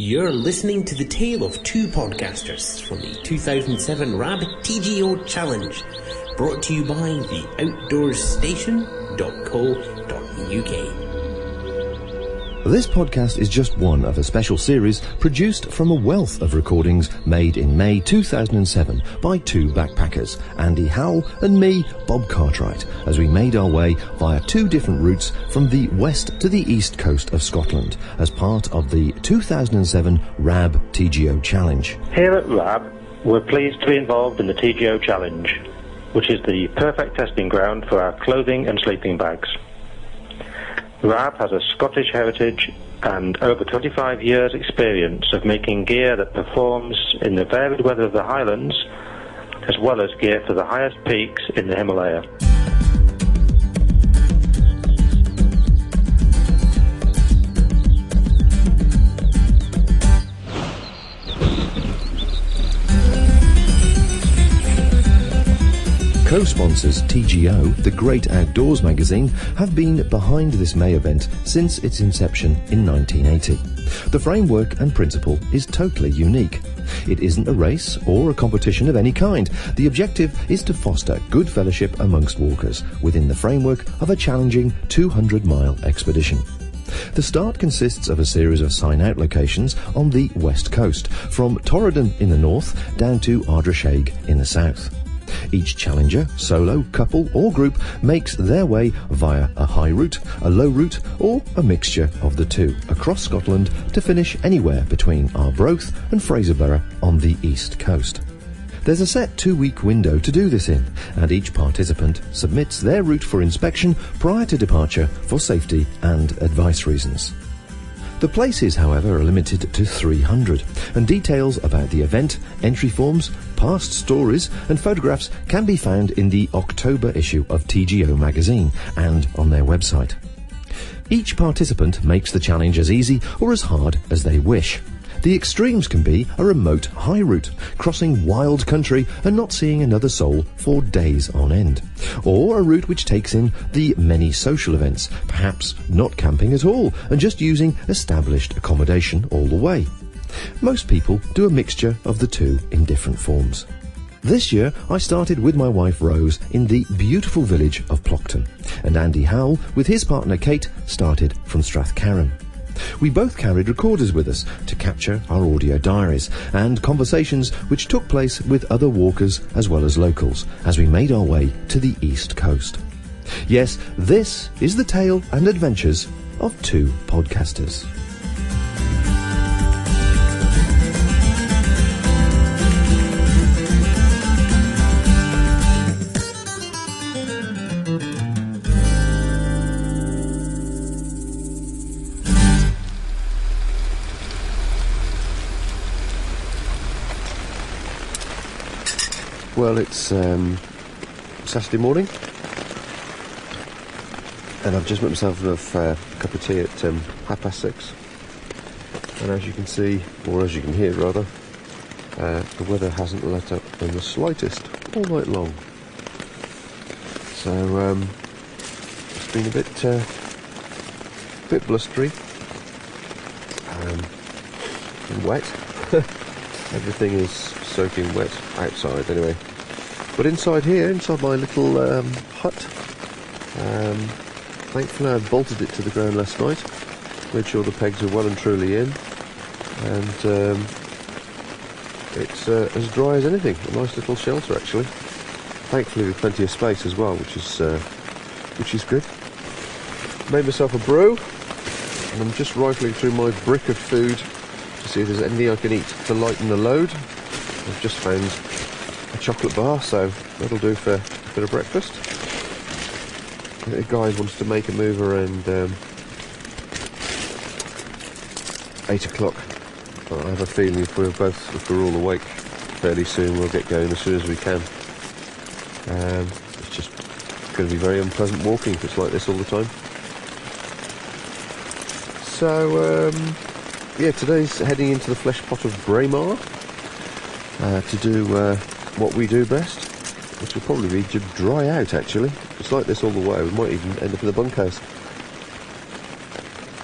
You're listening to the tale of two podcasters from the 2007 RAB TGO Challenge, brought to you by theoutdoorstation.co.uk. This podcast is just one of a special series produced from a wealth of recordings made in May 2007 by two backpackers, Andy Howell and me, Bob Cartwright, as we made our way via two different routes from the west to the east coast of Scotland as part of the 2007 RAB TGO Challenge. Here at RAB, we're pleased to be involved in the TGO Challenge, which is the perfect testing ground for our clothing and sleeping bags. RAB has a Scottish heritage and over 25 years' experience of making gear that performs in the varied weather of the Highlands, as well as gear for the highest peaks in the Himalaya. Co-sponsors TGO, the Great Outdoors magazine, have been behind this May event since its inception in 1980. The framework and principle is totally unique. It isn't a race or a competition of any kind. The objective is to foster good fellowship amongst walkers within the framework of a challenging 200-mile expedition. The start consists of a series of sign-out locations on the west coast, from Torridon in the north down to Ardrishaig in the south. Each challenger, solo, couple or group makes their way via a high route, a low route or a mixture of the two across Scotland to finish anywhere between Arbroath and Fraserburgh on the east coast. There's a set 2-week window to do this in, and each participant submits their route for inspection prior to departure for safety and advice reasons. The places, however, are limited to 300, and details about the event, entry forms, past stories and photographs can be found in the October issue of TGO magazine and on their website. Each participant makes the challenge as easy or as hard as they wish. The extremes can be a remote high route, crossing wild country and not seeing another soul for days on end. Or a route which takes in the many social events, perhaps not camping at all and just using established accommodation all the way. Most people do a mixture of the two in different forms. This year I started with my wife Rose in the beautiful village of Plockton, and Andy Howell with his partner Kate started from Strathcarron. We both carried recorders with us to capture our audio diaries and conversations which took place with other walkers as well as locals as we made our way to the east coast. Yes, this is the tale and adventures of two podcasters. Well, it's Saturday morning, and I've just made myself a cup of tea at 6:30. And as you can see, or as you can hear rather, the weather hasn't let up in the slightest all night long. So it's been a bit blustery and wet. Everything is soaking wet outside anyway. But inside here, inside my little hut, thankfully I bolted it to the ground last night, made sure the pegs are well and truly in, and it's as dry as anything. A nice little shelter actually. Thankfully with plenty of space as well, which is good. Made myself a brew, and I'm just rifling through my brick of food to see if there's anything I can eat to lighten the load. I've just found a chocolate bar, so that'll do for a bit of breakfast. The guy wants to make a move around 8 o'clock. But I have a feeling if we're all awake fairly soon, we'll get going as soon as we can. It's just going to be very unpleasant walking if it's like this all the time. So, yeah, today's heading into the flesh pot of Braemar to do what we do best, which will probably be to dry out actually. If it's like this all the way, we might even end up in the bunkhouse.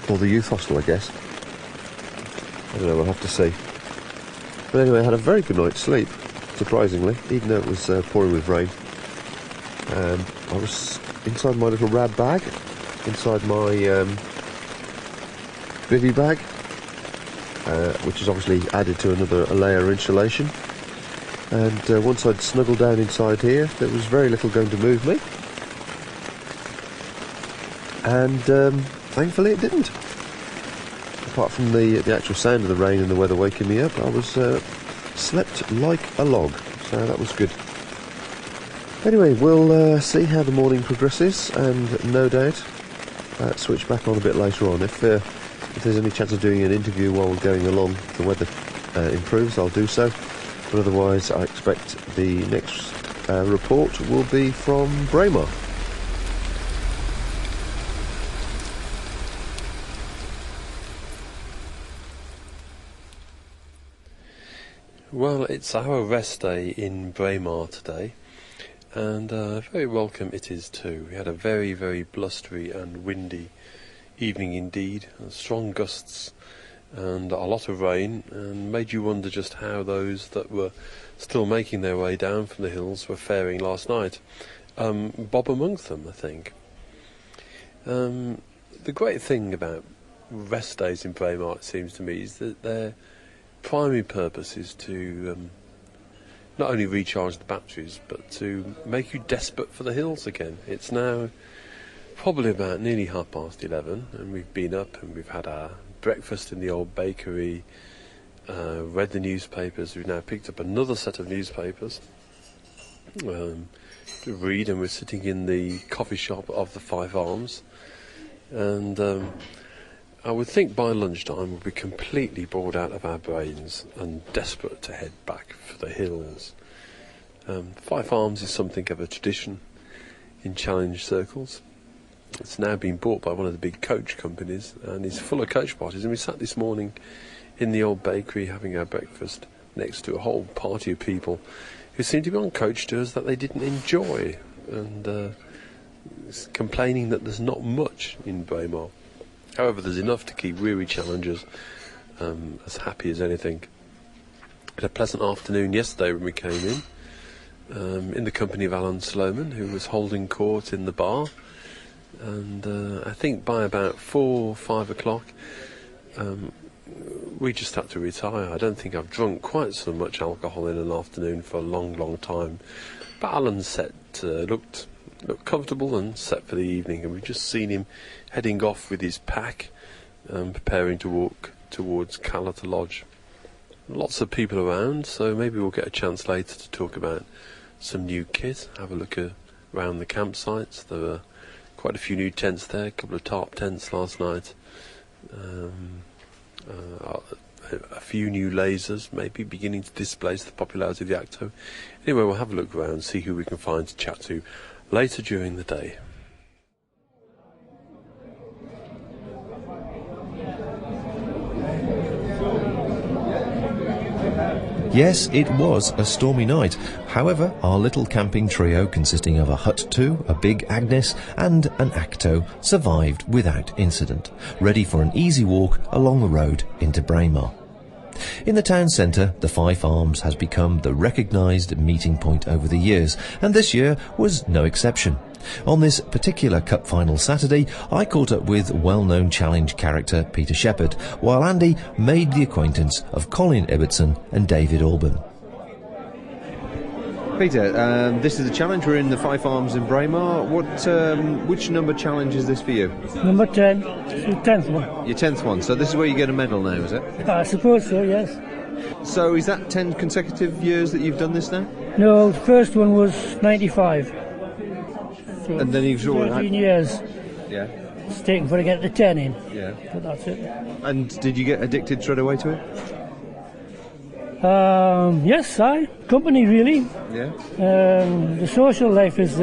Or the youth hostel, I guess. I don't know, we'll have to see. But anyway, I had a very good night's sleep, surprisingly, even though it was pouring with rain. I was inside my little rad bag, inside my bivvy bag, which is obviously added to a layer of insulation. And once I'd snuggled down inside here, there was very little going to move me. And thankfully it didn't. Apart from the actual sound of the rain and the weather waking me up, I was slept like a log, so that was good. Anyway, we'll see how the morning progresses, and no doubt switch back on a bit later on. If there's any chance of doing an interview while we're going along, the weather improves, I'll do so. But otherwise, I expect the next report will be from Braemar. Well, it's our rest day in Braemar today, and very welcome it is too. We had a very, very blustery and windy evening indeed, strong gusts and a lot of rain, and made you wonder just how those that were still making their way down from the hills were faring last night. Bob amongst them, I think. The great thing about rest days in Braemar, it seems to me, is that their primary purpose is to not only recharge the batteries, but to make you desperate for the hills again. It's now probably about nearly 11:30, and we've been up and we've had our breakfast in the old bakery, read the newspapers. We've now picked up another set of newspapers to read, and we're sitting in the coffee shop of the Fife Arms, and I would think by lunchtime we'll be completely bored out of our brains and desperate to head back for the hills. Fife Arms is something of a tradition in challenge circles. It's now been bought by one of the big coach companies and is full of coach parties, and we sat this morning in the old bakery having our breakfast next to a whole party of people who seemed to be on coach tours that they didn't enjoy, and complaining that there's not much in Braemar. However, there's enough to keep weary challengers as happy as anything. We had a pleasant afternoon yesterday when we came in the company of Alan Sloman, who was holding court in the bar, and I think by about 4 or 5 o'clock we just had to retire. I don't think I've drunk quite so much alcohol in an afternoon for a long, long time, but Alan's set looked comfortable and set for the evening, and we've just seen him heading off with his pack, preparing to walk towards Callata Lodge. Lots of people around, so maybe we'll get a chance later to talk about some new kit, have a look around the campsites. There were quite a few new tents there, a couple of tarp tents last night, a few new lasers, maybe beginning to displace the popularity of the Acto. Anyway, we'll have a look around, see who we can find to chat to later during the day. Yes, it was a stormy night. However, our little camping trio, consisting of a Hut 2, a Big Agnes and an Acto, survived without incident, ready for an easy walk along the road into Braemar. In the town centre, the Fife Arms has become the recognised meeting point over the years, and this year was no exception. On this particular Cup Final Saturday, I caught up with well-known challenge character Peter Shepherd, while Andy made the acquaintance of Colin Ibbotson and David Albon. Peter, this is the challenge. We're in the Fife Arms in Braemar. Which number challenge is this for you? Number 10, it's the 10th one. Your 10th one, so this is where you get a medal now, is it? I suppose so, yes. So is that 10 consecutive years that you've done this now? No, the first one was 95. So and then you've sort of 13 years. Yeah. It's taken for to get the 10 in. Yeah. But that's it. And did you get addicted straight away to it? Yes, company really. Yeah. The social life is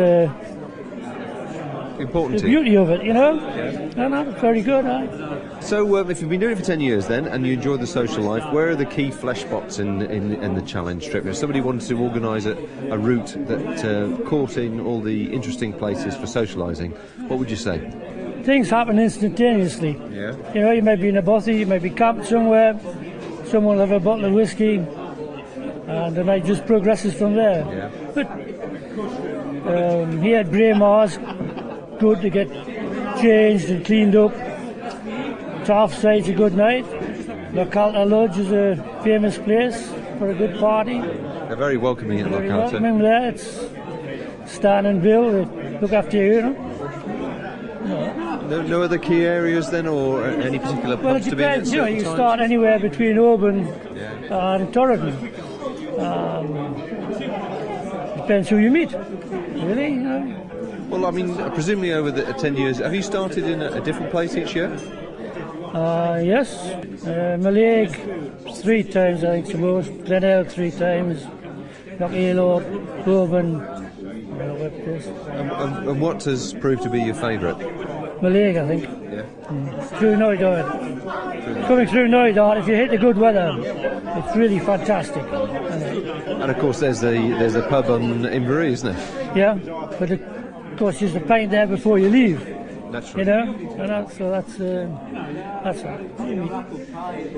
important. The beauty of it, you know. Yeah. And that's very good. So, if you've been doing it for 10 years then, and you enjoy the social life, where are the key flesh spots in the challenge trip? If somebody wanted to organise a route that caught in all the interesting places for socialising, what would you say? Things happen instantaneously. Yeah. You know, you may be in a bothy, you may be camped somewhere, someone will have a bottle of whiskey, and the night just progresses from there. Yeah. But here at Braemar's, good to get changed and cleaned up. Southside's a good night. Localta Lodge is a famous place for a good party. They're very welcoming at Very Localta. welcoming there. It's Stan and Bill, they look after you, you know. No other key areas then, or any particular Well, it pubs to be in at depends, you know, certain you times? start anywhere between Albon Yeah. and Torrington. Depends who you meet, really, you know. Well, I mean, presumably over the 10 years, have you started in a different place each year? Yes, Mallaig 3 times, I think, the most. Glenelg 3 times. Knockalo, Albon, And what has proved to be your favourite? Mallaig, I think. Yeah. Through Noidart. Coming through Noidart, if you hit the good weather, it's really fantastic. And of course, there's the pub in Inverary, isn't it? Yeah, but of course, there's a pint there before you leave. Naturally. You know, so that's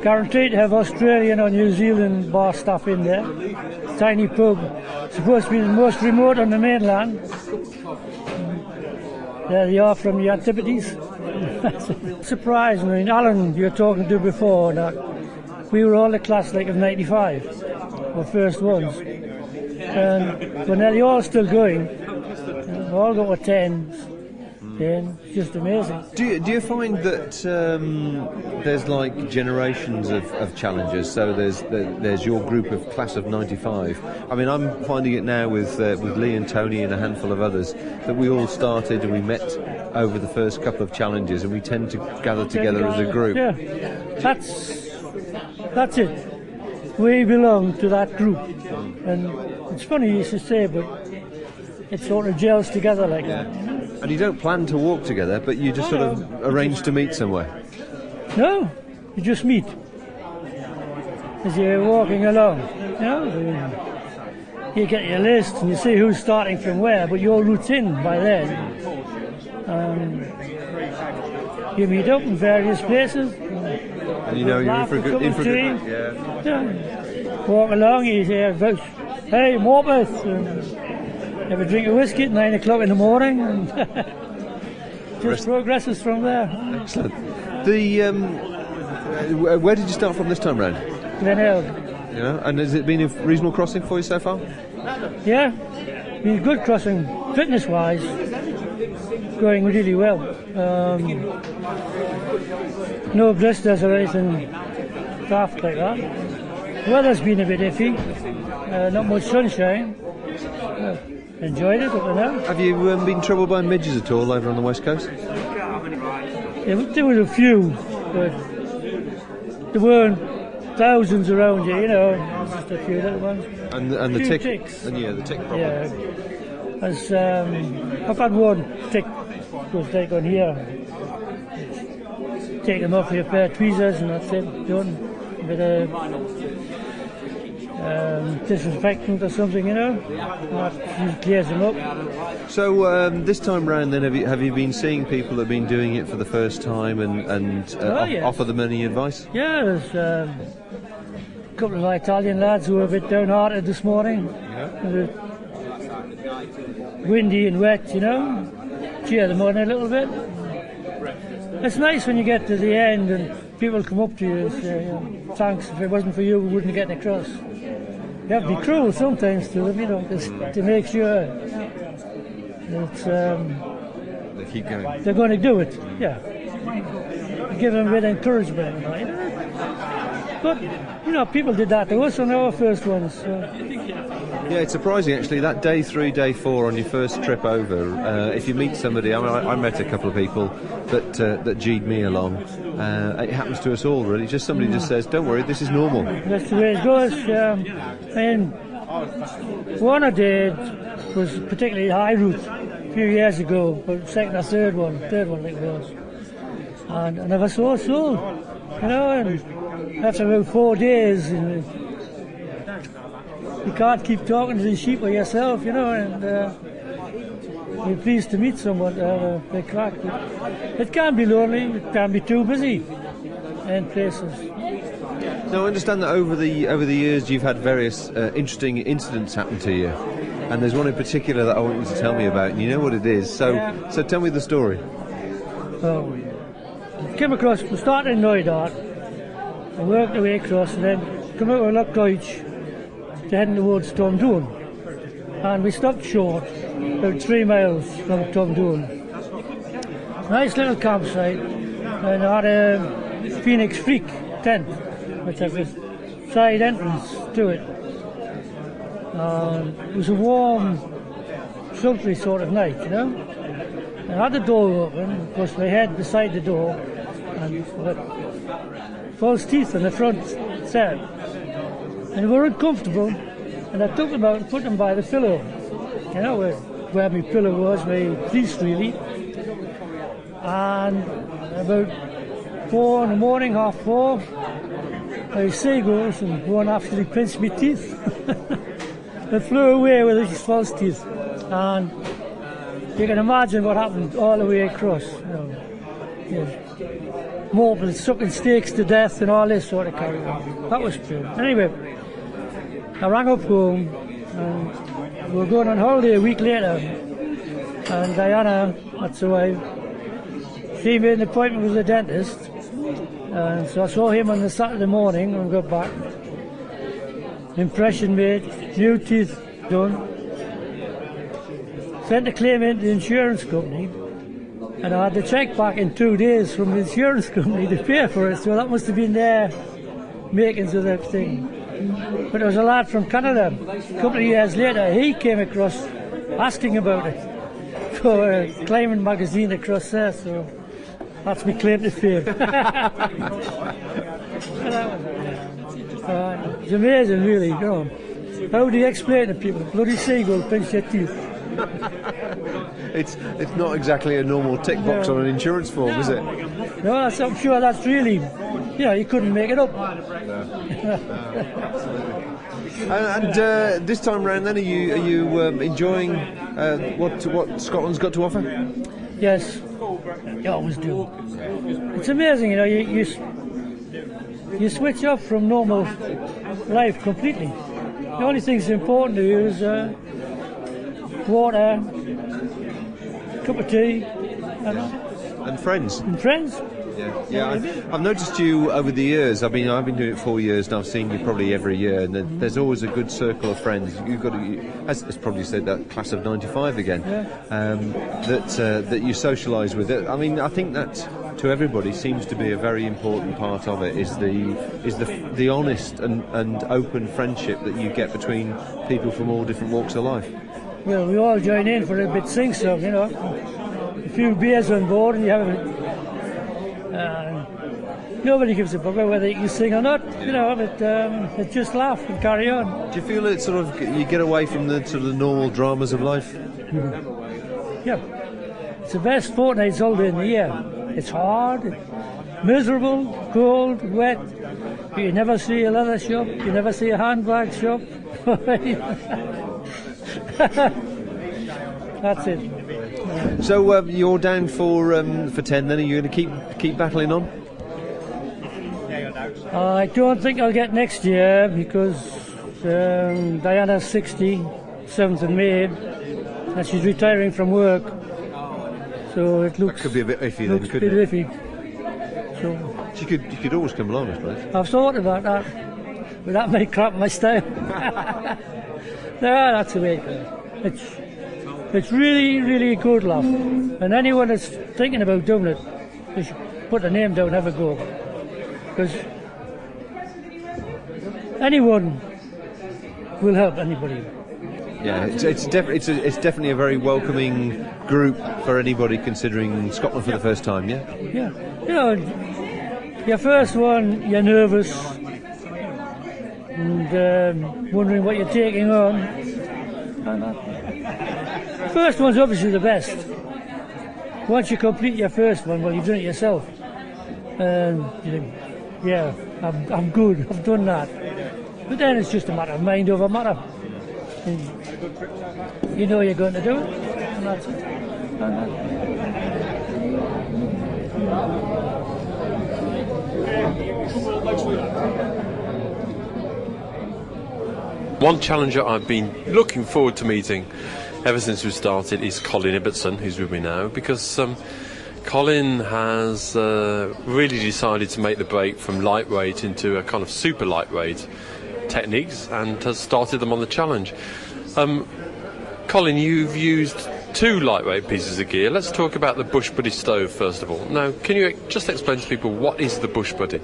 guaranteed to have Australian or New Zealand bar staff in there. Tiny pub, supposed to be the most remote on the mainland. There they are from the Antipodes. Surprised me. I mean, Alan, you were talking to before, that we were all the class like of '95, our first ones, and we're nearly all still going. We all got a 10s. It's just amazing. Do you find that there's like generations of challengers? So there's your group of class of '95. I mean, I'm finding it now with Lee and Tony and a handful of others that we all started and we met over the first couple of challenges, and we tend to gather together as a group. Yeah, that's it. We belong to that group, and it's funny you should say, but it sort of gels together like that. And you don't plan to walk together, but you just sort of arrange to meet somewhere. No, you just meet as you're walking along. You know, you get your list and you see who's starting from where, but your route's in by then. You meet up in various places. And you know you're in for a good team. yeah. Walk along, you hear, "Hey, Morpeth!" Have a drink of whiskey at 9 o'clock in the morning, and just progresses from there. Excellent. Where did you start from this time round? Glenelg. You know, and has it been a reasonable crossing for you so far? Yeah, been good crossing, fitness-wise, going really well. No blisters or anything daft like that. The weather's been a bit iffy, not much sunshine. Enjoyed it up to now. Have you been troubled by midges at all over on the west coast? There were a few, but there weren't thousands around you, you know, just a few little ones. And the Few tick, ticks. and the tick problem. Yeah, as I've had one tick was like on here. Take them off with a pair of tweezers and that's it, done. A bit of disinfectant or something, you know, that clears them up. So this time round, then, have you been seeing people that have been doing it for the first time and yes. offer them any advice? Yeah, there's a couple of Italian lads who were a bit downhearted this morning. A bit windy and wet, you know. Cheer them on a little bit. It's nice when you get to the end and people come up to you and say, you know, "Thanks, if it wasn't for you, we wouldn't get across." You have to be cruel sometimes to them, you know, to make sure that They keep going. they're going to do it. Yeah, give them a bit of encouragement, you know. But you know, people did that to us on our first ones. So. Yeah, it's surprising actually. That day 3, day 4 on your first trip over, if you meet somebody, I met a couple of people that G'd me along. It happens to us all, really. Just somebody just says, "Don't worry, this is normal." That's the way it goes. And one I did was particularly high route a few years ago, but second or third one like it was. And I never saw a soul, you know, and after about 4 days, you can't keep talking to the sheep or yourself, you know, and you're pleased to meet someone to have a big crack. It can be lonely, it can be too busy in places. Now, I understand that over the years you've had various interesting incidents happen to you, and there's one in particular that I want you to tell me about, and you know what it is. So tell me the story. Well, came across, we started in Noidart, I worked our way across, and then come out of Lochdeutsch to heading towards Tom Doon. And we stopped short, about 3 miles from Tom Doon. Nice little campsite, and I had a Phoenix Freak tent, which has a side entrance to it. It was a warm, sultry sort of night, you know. I had the door open, of course my head beside the door, and false teeth on the front set. And they were uncomfortable, and I took them out and put them by the pillow. You know, where my pillow was, my fleece really. And about 4 in the morning, 4:30, my seagulls, and one actually pinched my teeth. They flew away with these false teeth. And you can imagine what happened all the way across. Mortals sucking steaks to death and all this sort of carry on. That was true. Anyway, I rang up home, and we were going on holiday a week later, and Diana, that's the wife, she made an appointment with the dentist, and so I saw him on the Saturday morning when we got back. Impression made, new teeth done. Sent a claim in to the insurance company, and I had the cheque back in 2 days from the insurance company to pay for it, so that must have been their makings of that thing. But there was a lad from Canada, a couple of years later, he came across asking about it for a climbing magazine across there, so that's my claim to fame. It's amazing, really, you know. How do you explain to people? Bloody seagull pinch your teeth. It's not exactly a normal tick box on an insurance form, is it? No, I'm sure that's really, you couldn't make it up. And this time round, then, are you enjoying what Scotland's got to offer? Yes, you always do. It's amazing, you switch off from normal life completely. The only thing that's important to you is water, cup of tea, and friends. And friends. Yeah. I've noticed you over the years. I've been doing it 4 years, and I've seen you probably every year. And there's always a good circle of friends. You've got, as probably said, that class of '95 again. That you socialise with. I mean, I think that to everybody seems to be a very important part of it. Is the honest and open friendship that you get between people from all different walks of life. Well, we all join in for a bit sing-song, a few beers on board, and you have nobody gives a bugger whether you can sing or not, but just laugh and carry on. Do you feel it sort of, you get away from the sort of the normal dramas of life? Yeah. It's the best fortnight's holiday in the year. It's hard, miserable, cold, wet. You never see a leather shop, you never see a handbag shop. That's it. So you're down for 10 then? Are you going to keep battling on? I don't think I'll get next year because Diana's 60, 7th of May, and she's retiring from work. So it looks... That could be a bit iffy then, couldn't it? Iffy. So you could always come along, I suppose. I've thought about that, but that may crap my style. No, that's the way it goes. It's really, really a good laugh. And anyone that's thinking about doing it, they should put their name down and have a go. Because anyone will help anybody. Yeah, it's definitely a very welcoming group for anybody considering Scotland for the first time, yeah? Yeah. Your first one, you're nervous and wondering what you're taking on. The first one's obviously the best. Once you complete your first one, well, you've done it yourself. You think, yeah, I'm good, I've done that. But then it's just a matter of mind over matter. And you know you're going to do it, and that's it. One challenger I've been looking forward to meeting ever since we started is Colin Ibbotson, who's with me now, because Colin has really decided to make the break from lightweight into a kind of super lightweight techniques and has started them on the challenge. Colin, you've used 2 lightweight pieces of gear. Let's talk about the Bush Buddy stove first of all. Now, can you just explain to people what is the Bush Buddy?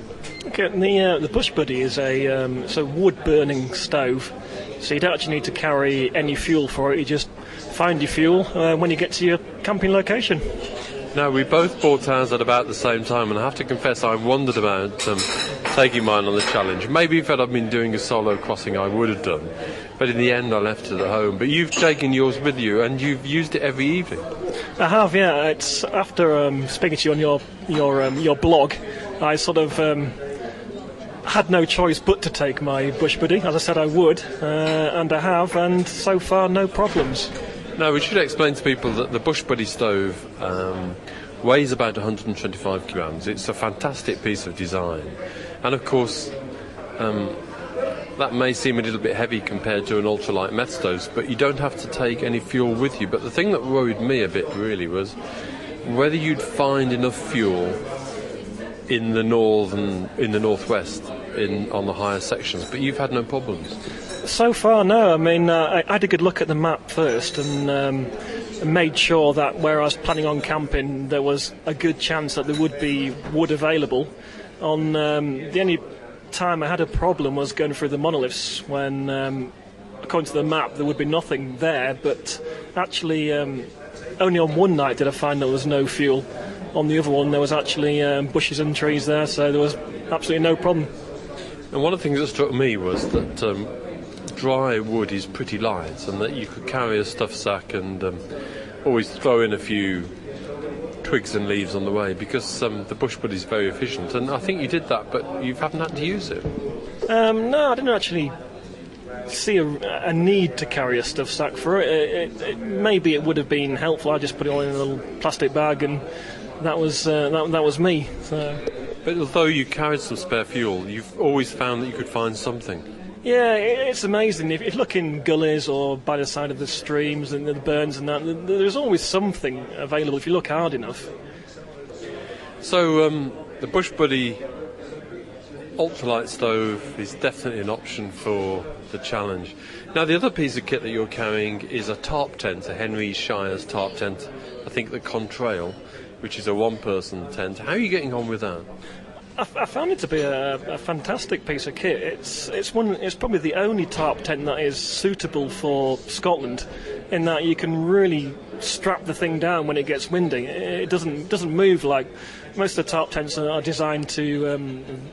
Okay, the Bush Buddy is a wood-burning stove, so you don't actually need to carry any fuel for it. You just find your fuel when you get to your camping location. Now, we both bought ours at about the same time, and I have to confess I wondered about taking mine on the challenge. Maybe if I'd been doing a solo crossing I would have done, but in the end I left it at home. But you've taken yours with you and you've used it every evening. I have, yeah. It's after speaking to you on your blog, I sort of had no choice but to take my Bush Buddy, as I said I would, and I have, and so far no problems. Now, we should explain to people that the Bush Buddy stove weighs about 125 kilograms. It's a fantastic piece of design. And of course, that may seem a little bit heavy compared to an ultralight meth stove, but you don't have to take any fuel with you. But the thing that worried me a bit really was whether you'd find enough fuel in the northwest, on the higher sections. But you've had no problems. So far, no. I mean, I had a good look at the map first and made sure that where I was planning on camping, there was a good chance that there would be wood available. On the only time I had a problem was going through the monoliths when, according to the map, there would be nothing there. But actually, only on one night did I find there was no fuel. On the other one, there was actually bushes and trees there, so there was absolutely no problem. And one of the things that struck me was that dry wood is pretty light, and that you could carry a stuff sack and always throw in a few twigs and leaves on the way, because the Bush Buddy is very efficient, and I think you did that, but you haven't had to use it. No, I didn't actually see a need to carry a stuff sack for it. Maybe it would have been helpful. I just put it all in a little plastic bag, and that was me. So. But although you carried some spare fuel, you've always found that you could find something. Yeah, it's amazing. If you look in gullies or by the side of the streams and the burns and that, there's always something available if you look hard enough. So the Bush Buddy ultralight stove is definitely an option for the challenge. Now, the other piece of kit that you're carrying is a tarp tent, a Henry Shire's tarp tent, I think the Contrail, which is a one-person tent. How are you getting on with that? I found it to be a fantastic piece of kit. It's probably the only tarp tent that is suitable for Scotland, in that you can really strap the thing down when it gets windy. It doesn't move like most of the tarp tents are designed to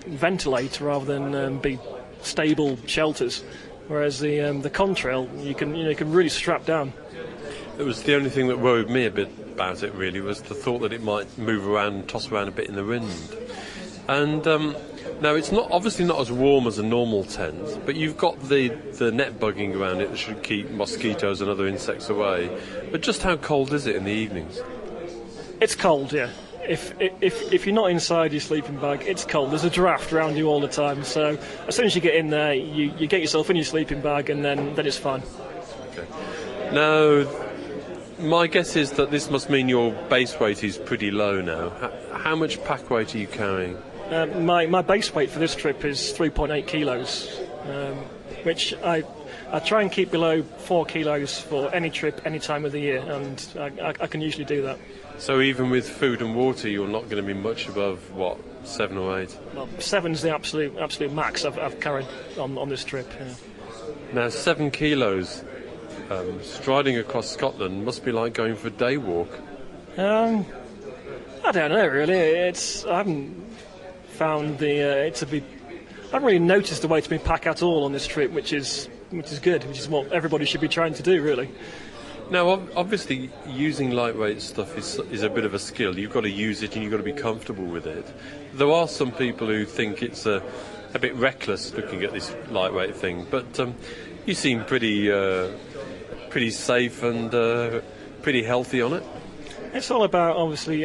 ventilate rather than be stable shelters. Whereas the Contrail, you can really strap down. It was the only thing that worried me a bit about it, really, was the thought that it might move around and toss around a bit in the wind. And now it's obviously not as warm as a normal tent, but you've got the net bugging around it that should keep mosquitoes and other insects away. But just how cold is it in the evenings? It's cold, yeah. If you're not inside your sleeping bag, it's cold. There's a draft around you all the time. So as soon as you get in there, you get yourself in your sleeping bag, and then it's fine. Okay. Now, my guess is that this must mean your base weight is pretty low now. How much pack weight are you carrying? My base weight for this trip is 3.8 kilos, which I try and keep below 4 kilos for any trip, any time of the year, and I can usually do that. So even with food and water, you're not going to be much above, 7 or 8? Well, 7's the absolute max I've carried on this trip. Yeah. Now, 7 kilos, striding across Scotland must be like going for a day walk. I don't know, really. I haven't found it to be. I haven't really noticed the weight of my pack at all on this trip, which is good, which is what everybody should be trying to do, really. Now, obviously, using lightweight stuff is a bit of a skill. You've got to use it and you've got to be comfortable with it. There are some people who think it's a bit reckless looking at this lightweight thing, but you seem pretty safe and pretty healthy on it. It's all about, obviously,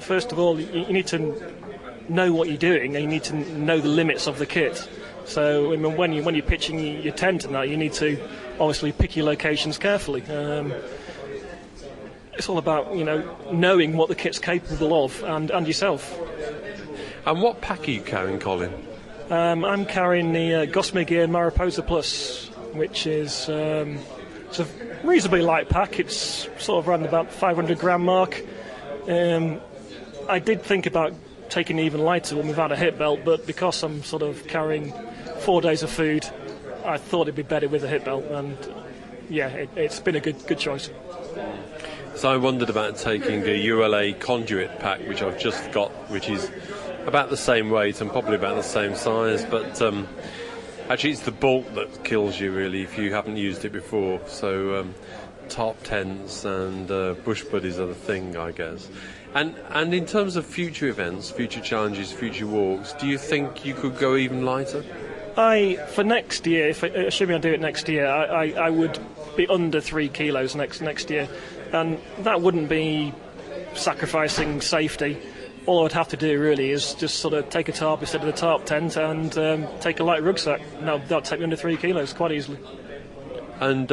first of all, you need to know what you're doing, and you need to know the limits of the kit. So I mean, when you're pitching your tent and that, you need to obviously pick your locations carefully. It's all about knowing what the kit's capable of and yourself. And what pack are you carrying, Colin? I'm carrying the Gossamer Gear Mariposa Plus, which is it's a reasonably light pack. It's sort of around about 500 gram mark. I did think about taking an even lighter one without a hip belt, but because I'm sort of carrying 4 days of food, I thought it'd be better with a hip belt, and yeah, it's been a good choice. So I wondered about taking a ULA conduit pack, which I've just got, which is about the same weight and probably about the same size, but actually it's the bulk that kills you really if you haven't used it before. So tarp tents and bush buddies are the thing, I guess. And in terms of future events, future challenges, future walks, do you think you could go even lighter? For next year, assuming I do it next year, I would be under 3 kilos next year, and that wouldn't be sacrificing safety. All I would have to do really is just sort of take a tarp instead of a tarp tent and take a light rucksack. That'll take me under 3 kilos quite easily. And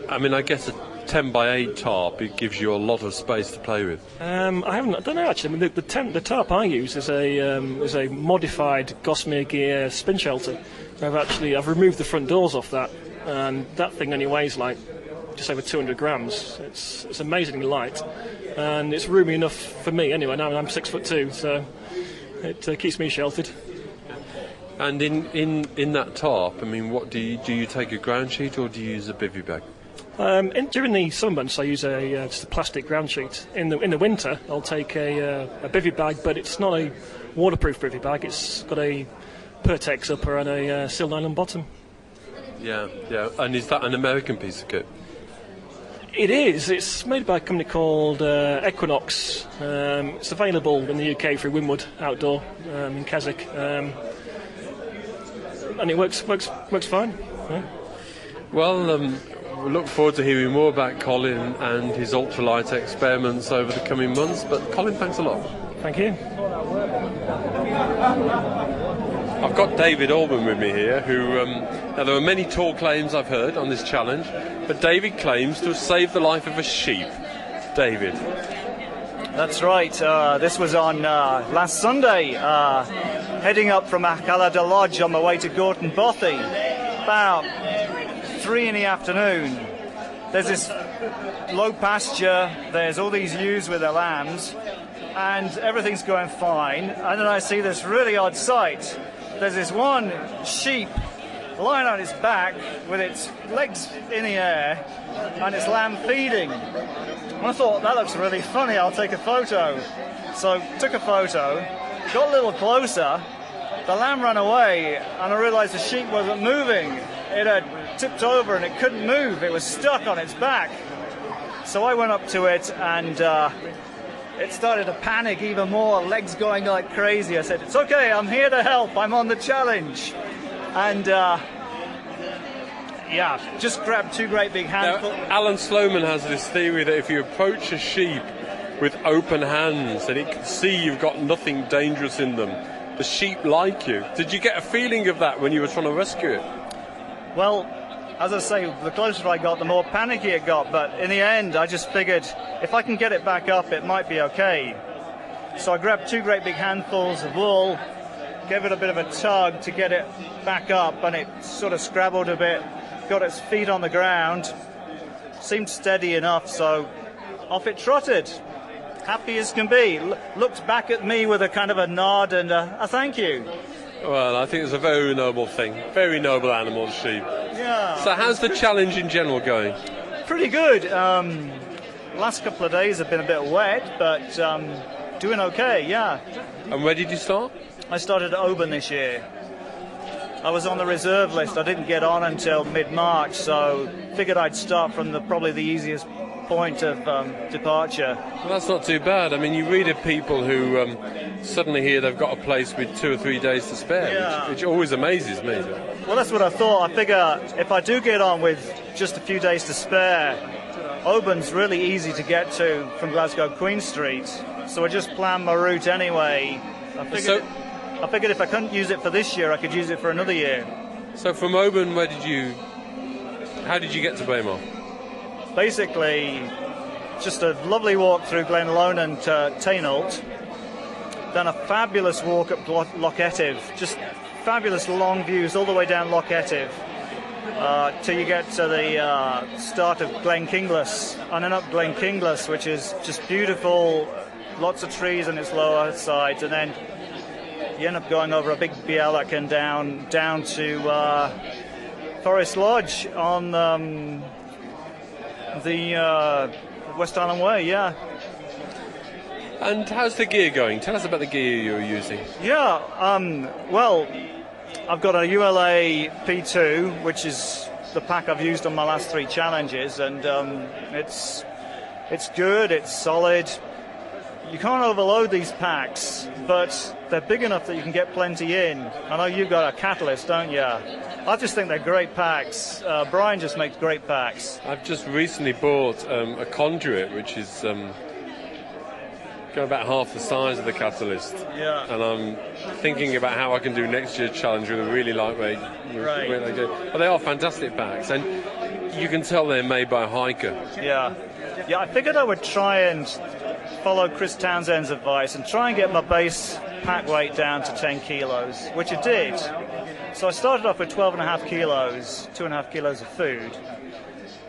I mean, I guess a 10 by 8 tarp, it gives you a lot of space to play with. I don't know actually. I mean, the tarp I use is a modified Gossamer Gear spin shelter. I've removed the front doors off that, and that thing only weighs like just over 200 grams. It's amazingly light, and it's roomy enough for me anyway. Now I'm 6'2", so it keeps me sheltered. And in that tarp, I mean, what do you take a ground sheet or do you use a bivvy bag? During the summer months, I use just a plastic ground sheet. In the winter, I'll take a bivvy bag, but it's not a waterproof bivvy bag. It's got a Pertex upper and a steel nylon bottom. Yeah. And is that an American piece of kit? It is. It's made by a company called Equinox. It's available in the UK through Winwood Outdoor in Keswick, and it works fine. Yeah. Well, we look forward to hearing more about Colin and his ultralight experiments over the coming months. But Colin, thanks a lot. Thank you. I've got David Albon with me here, who now there are many tall claims I've heard on this challenge, but David claims to have saved the life of a sheep. David. That's right. This was on last Sunday, heading up from Acalada Lodge on my way to Gorton Bothy. About 3 in the afternoon. There's this low pasture, there's all these ewes with their lambs, and everything's going fine. And then I see this really odd sight. There's this one sheep lying on its back with its legs in the air and its lamb feeding. And I thought, that looks really funny, I'll take a photo. So took a photo, got a little closer, the lamb ran away, and I realised the sheep wasn't moving. It had tipped over and it couldn't move, it was stuck on its back. So I went up to it and it started to panic even more, legs going like crazy. I said, it's okay, I'm here to help, I'm on the challenge. And just grabbed 2 great big handfuls. Now, Alan Sloman has this theory that if you approach a sheep with open hands and it can see you've got nothing dangerous in them, the sheep like you. Did you get a feeling of that when you were trying to rescue it? Well, as I say, the closer I got, the more panicky it got. But in the end, I just figured if I can get it back up, it might be okay. So I grabbed 2 great big handfuls of wool, gave it a bit of a tug to get it back up, and it sort of scrabbled a bit, got its feet on the ground, seemed steady enough, so off it trotted. Happy as can be. Looked back at me with a kind of a nod and a thank you. Well, I think it's a very noble thing. Very noble animal, sheep. Yeah. So how's the challenge in general going? Pretty good. Last couple of days have been a bit wet, but doing okay, yeah. And where did you start? I started at Albon this year. I was on the reserve list. I didn't get on until mid-March, so figured I'd start from probably the easiest point of departure. Well, that's not too bad. I mean, you read of people who suddenly hear they've got a place with 2 or 3 days to spare, yeah. which always amazes me. Well, that's what I thought. I figure if I do get on with just a few days to spare, Albon's really easy to get to from Glasgow Queen Street, so I just planned my route anyway. I figured if I couldn't use it for this year, I could use it for another year. So from Albon, how did you get to Braemar? Basically, just a lovely walk through Glen Lowland to Tainault, then a fabulous walk up Loch Etive, just fabulous long views all the way down Loch Etive, till you get to the start of Glen Kinglas, and then up Glen Kinglas, which is just beautiful, lots of trees on its lower sides, and then you end up going over a big Bialacan down to Forest Lodge on the West Island Way, yeah. And how's the gear going? Tell us about the gear you're using. Yeah, well, I've got a ULA P2, which is the pack I've used on my last 3 challenges, and it's good, it's solid. You can't overload these packs, but they're big enough that you can get plenty in. I know you've got a Catalyst, don't you? I just think they're great packs. Brian just makes great packs. I've just recently bought a Conduit, which is got about half the size of the Catalyst. Yeah. And I'm thinking about how I can do next year's challenge with a really lightweight. Right. But they are fantastic packs, and you can tell they're made by a hiker. Yeah. Yeah, I figured I would try and follow Chris Townsend's advice and try and get my base pack weight down to 10 kilos, which I did. So I started off with 12.5 kilos, 2.5 kilos of food.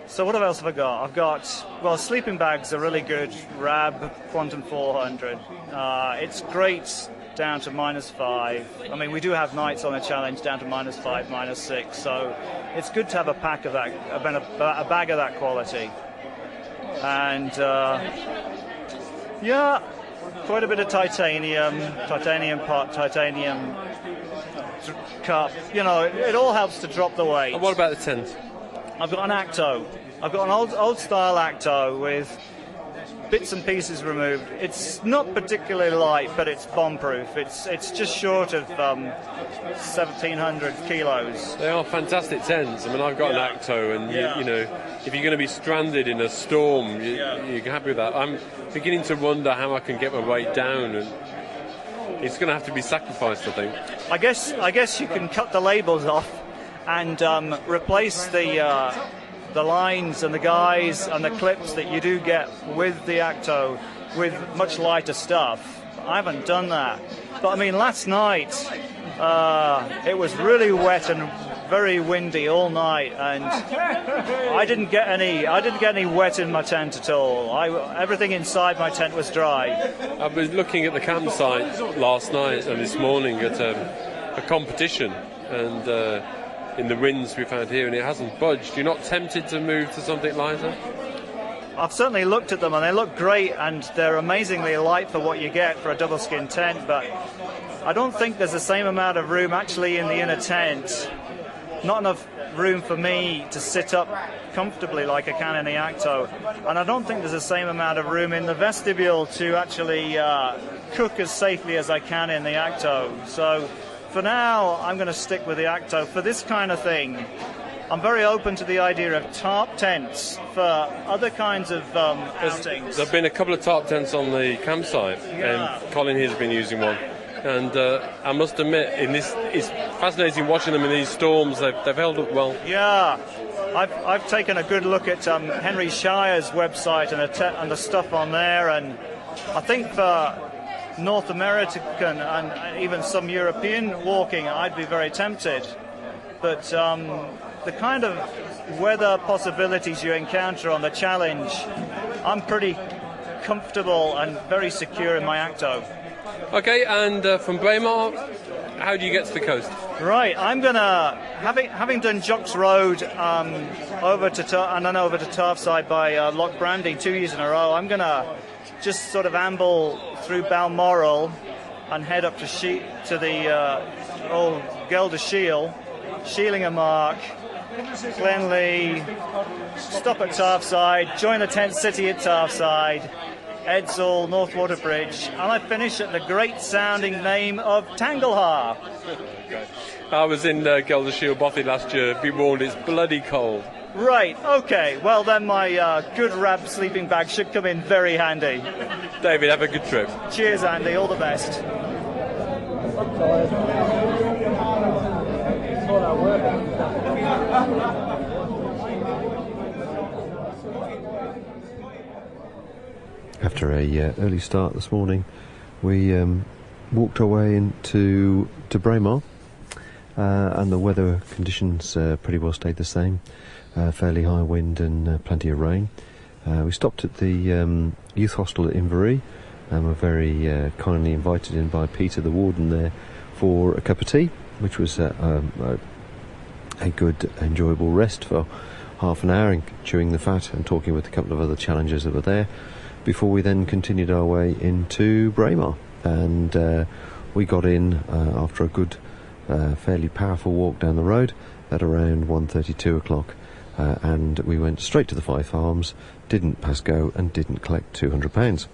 So what else have I got? I've got, well, sleeping bags are really good. Rab Quantum 400. It's great down to -5. I mean, we do have nights on the challenge down to -5, -6. So it's good to have a pack of that, a bag of that quality. And yeah, quite a bit of titanium pot, titanium cup. You know, it all helps to drop the weight. And what about the tent? I've got an Acto. I've got an old style Acto with bits and pieces removed. It's not particularly light, but it's bomb-proof. It's just short of 1,700 kilos. They are fantastic tents. I mean, I've got an Acto, and you know, if you're going to be stranded in a storm, you're happy with that. I'm beginning to wonder how I can get my weight down, and it's going to have to be sacrificed, I think. I guess you can cut the labels off and replace the lines and the guys and the clips that you do get with the Acto with much lighter stuff. I haven't done that, but I mean, last night it was really wet and very windy all night, and I didn't get any wet in my tent at all. Everything inside my tent was dry. I was looking at the campsite last night and this morning at a competition, and in the winds we found here, and it hasn't budged. You're not tempted to move to something lighter? I've certainly looked at them, and they look great, and they're amazingly light for what you get for a double skin tent, but I don't think there's the same amount of room actually in the inner tent. Not enough room for me to sit up comfortably like I can in the Acto, and I don't think there's the same amount of room in the vestibule to actually cook as safely as I can in the Acto. So for now, I'm going to stick with the Acto. For this kind of thing, I'm very open to the idea of tarp tents for other kinds of outings. There have been a couple of tarp tents on the campsite, and Colin here has been using one. And I must admit, it's fascinating watching them in these storms. They've held up well. Yeah, I've taken a good look at Henry Shire's website and the stuff on there, and I think for North American and even some European walking, I'd be very tempted. But the kind of weather possibilities you encounter on the challenge, I'm pretty comfortable and very secure in my Acto. Okay, and from Braemar, how do you get to the coast? Right, I'm gonna, having done Jocks Road over to Tarfside by Loch Brandy 2 years in a row, I'm gonna just sort of amble through Balmoral and head up to the old Gelder Shiel, Sheelingham Mark, Glenlee, stop at Tarfside, join the tent city at Tarfside, Edsall, Northwater Bridge, and I finish at the great sounding name of Tangleha. I was in Gelder Shiel Bothy last year. Be warned, it's bloody cold. Right, okay. Well, then my good Rab sleeping bag should come in very handy. David, have a good trip. Cheers, Andy. All the best. After a early start this morning, we walked our way into Braemar, and the weather conditions pretty well stayed the same. Fairly high wind and plenty of rain. We stopped at the youth hostel at Inverie and were very kindly invited in by Peter, the warden there, for a cup of tea, which was a good, enjoyable rest for half an hour, and chewing the fat and talking with a couple of other challengers that were there, before we then continued our way into Braemar. And we got in after a good, fairly powerful walk down the road at around 1:32 o'clock, and we went straight to the Fife Arms, didn't pass go and didn't collect £200.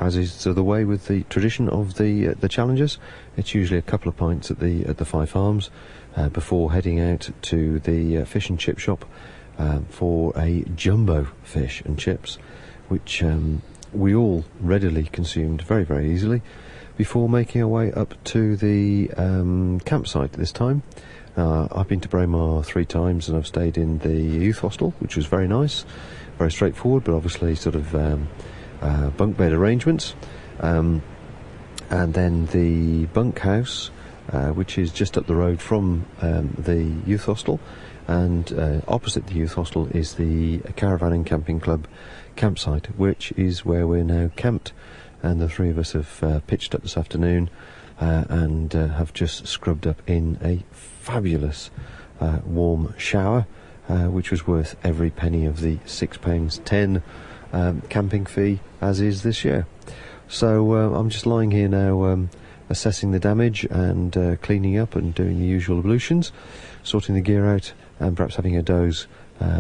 As is the way with the tradition of the challengers, it's usually a couple of pints at the Fife Arms before heading out to the fish and chip shop for a jumbo fish and chips, which we all readily consumed very, very easily, before making our way up to the campsite this time. I've been to Braemar 3 times, and I've stayed in the youth hostel, which was very nice, very straightforward, but obviously sort of bunk bed arrangements. And then the bunkhouse, which is just up the road from the youth hostel, and opposite the youth hostel is the Caravan and Camping Club campsite, which is where we're now camped. And the 3 of us have pitched up this afternoon and have just scrubbed up in a fabulous warm shower, which was worth every penny of the £6.10 camping fee, as is this year. So I'm just lying here now, assessing the damage and cleaning up and doing the usual ablutions, sorting the gear out, and perhaps having a doze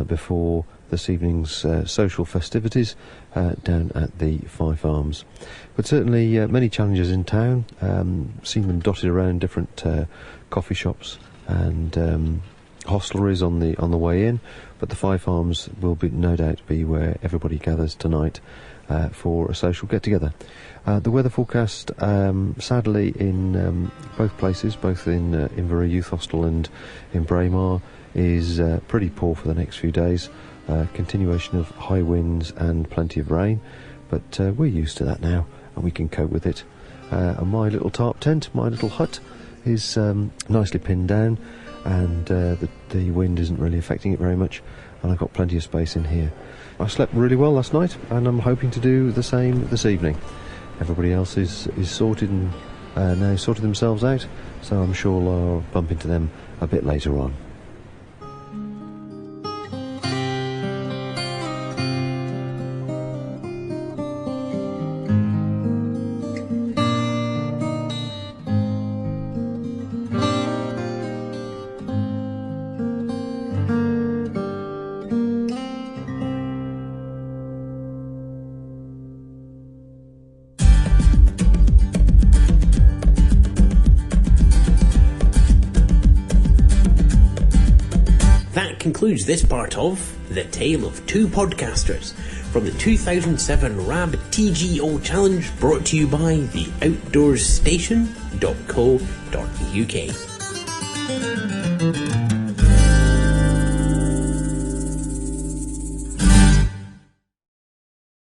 before this evening's social festivities down at the Fife Arms. But certainly many challenges in town, seen them dotted around different coffee shops and hostelries on the way in, but the Fife Arms will be no doubt be where everybody gathers tonight for a social get-together. The weather forecast, sadly, in both places, both in Inverie Youth Hostel and in Braemar, is pretty poor for the next few days. Continuation of high winds and plenty of rain, but we're used to that now and we can cope with it. And my little tarp tent, my little hut, is nicely pinned down, and the wind isn't really affecting it very much, and I've got plenty of space in here. I slept really well last night, and I'm hoping to do the same this evening. Everybody else is sorted and now sorted themselves out, so I'm sure I'll bump into them a bit later on. That concludes this part of The Tale of Two Podcasters from the 2007 RAB TGO Challenge, brought to you by the outdoorsStation.co.uk.